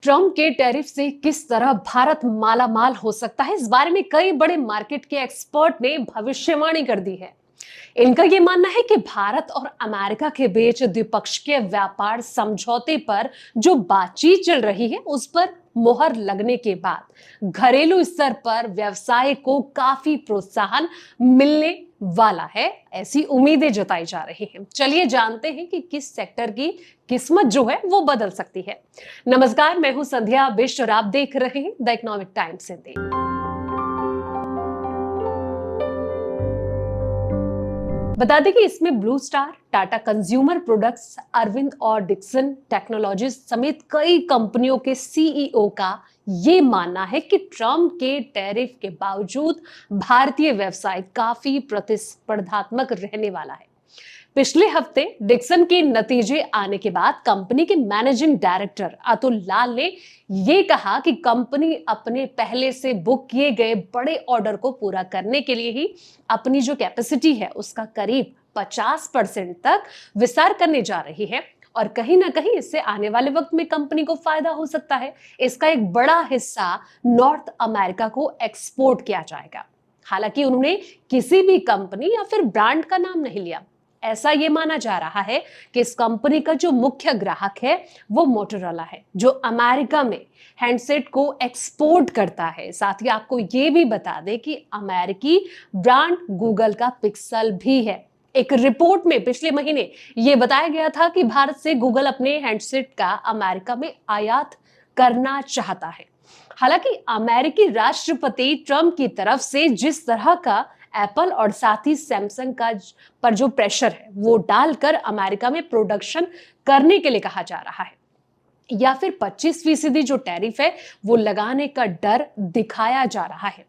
Trump के tariff से किस तरह भारत मालामाल हो सकता है, इस बारे में कई बड़े मार्केट के एक्सपर्ट ने भविष्यवाणी कर दी है। इनका यह मानना है कि भारत और अमेरिका के बीच द्विपक्षीय व्यापार समझौते पर जो बातचीत चल रही है, उस पर मोहर लगने के बाद घरेलू स्तर पर व्यवसाय को काफी प्रोत्साहन मिलने वाला है, ऐसी उम्मीदें जताई जा रही हैं। चलिए जानते हैं कि किस सेक्टर की किस्मत जो है वो बदल सकती है। नमस्कार, मैं हूं संध्या बिष्ट और आप देख रहे हैं द इकोनॉमिक टाइम्स हिंदी। बता दें कि इसमें Blue Star, Tata consumer products, Arvind और डिक्सन टेक्नोलॉजीज समेत कई कंपनियों के सीईओ का ये मानना है कि ट्रम्प के टैरिफ के बावजूद भारतीय व्यवसाय काफी प्रतिस्पर्धात्मक रहने वाला है। पिछले हफ्ते डिक्सन के नतीजे आने के बाद कंपनी के मैनेजिंग डायरेक्टर अतुल लाल ने यह कहा कि कंपनी अपने पहले से बुक किए गए बड़े ऑर्डर को पूरा करने के लिए ही अपनी जो कैपेसिटी है उसका करीब 50% तक विस्तार करने जा रही है, और कहीं ना कहीं इससे आने वाले वक्त में कंपनी को फायदा हो सकता है। इसका एक बड़ा हिस्सा नॉर्थ अमेरिका को एक्सपोर्ट किया जाएगा। हालांकि उन्होंने किसी भी कंपनी या फिर ब्रांड का नाम नहीं लिया। ऐसा ये माना जा रहा है कि इस कंपनी का जो मुख्य ग्राहक है वो मोटोरोला है, जो अमेरिका में हैंडसेट को एक्सपोर्ट करता है। साथ ही आपको ये भी बता दें कि अमेरिकी ब्रांड गूगल का पिक्सल भी है। एक रिपोर्ट में पिछले महीने ये बताया गया था कि भारत से गूगल अपने हैंडसेट का अमेरिका में आयात करना चाहता है। हालांकि अमेरिकी राष्ट्रपति ट्रंप की तरफ से जिस तरह का एप्पल और साथ ही सैमसंग का पर जो प्रेशर है वो डालकर अमेरिका में प्रोडक्शन करने के लिए कहा जा रहा है, या फिर 25% जो टैरिफ है वो लगाने का डर दिखाया जा रहा है।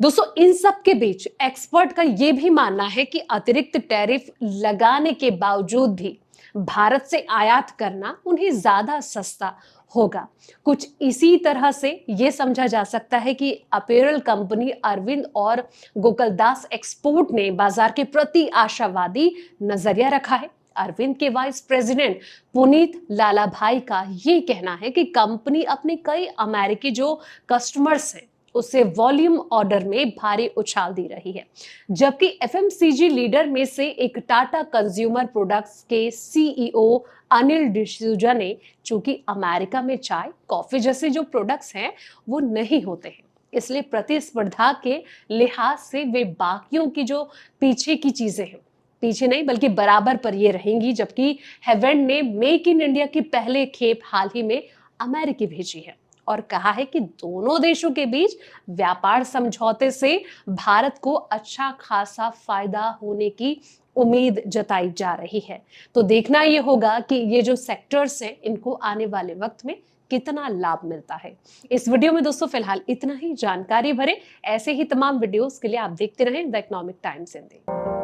दोस्तों, इन सब के बीच एक्सपर्ट का यह भी मानना है कि अतिरिक्त टैरिफ लगाने के बावजूद भी भारत से आयात करना उन्हें ज्यादा सस्ता होगा। कुछ इसी तरह से यह समझा जा सकता है कि अपैरल कंपनी अरविंद और गोकुलदास एक्सपोर्ट ने बाजार के प्रति आशावादी नजरिया रखा है। अरविंद के वाइस प्रेसिडेंट पुनीत लालाभाई का यह कहना है कि कंपनी अपने कई अमेरिकी जो कस्टमर्स हैं उसे वॉल्यूम ऑर्डर में भारी उछाल दे रही है। जबकि एफएमसीजी लीडर में से एक टाटा कंज्यूमर प्रोडक्ट्स के सीईओ अनिल डिसूजा ने, चूंकि अमेरिका में चाय कॉफी जैसे जो प्रोडक्ट्स हैं वो नहीं होते हैं, इसलिए प्रतिस्पर्धा के लिहाज से वे बाकियों की जो पीछे की चीजें हैं, पीछे नहीं बल्कि बराबर पर ये रहेंगी। जबकि हेवेंड ने मेक इन इंडिया की पहले खेप हाल ही में अमेरिकी भेजी है और कहा है कि दोनों देशों के बीच व्यापार समझौते से भारत को अच्छा खासा फायदा होने की उम्मीद जताई जा रही है। तो देखना यह होगा कि ये जो सेक्टर्स हैं इनको आने वाले वक्त में कितना लाभ मिलता है। इस वीडियो में दोस्तों फिलहाल इतना ही। जानकारी भरे ऐसे ही तमाम वीडियोस के लिए आप देखते रहें द इकोनॉमिक टाइम्स हिंदी।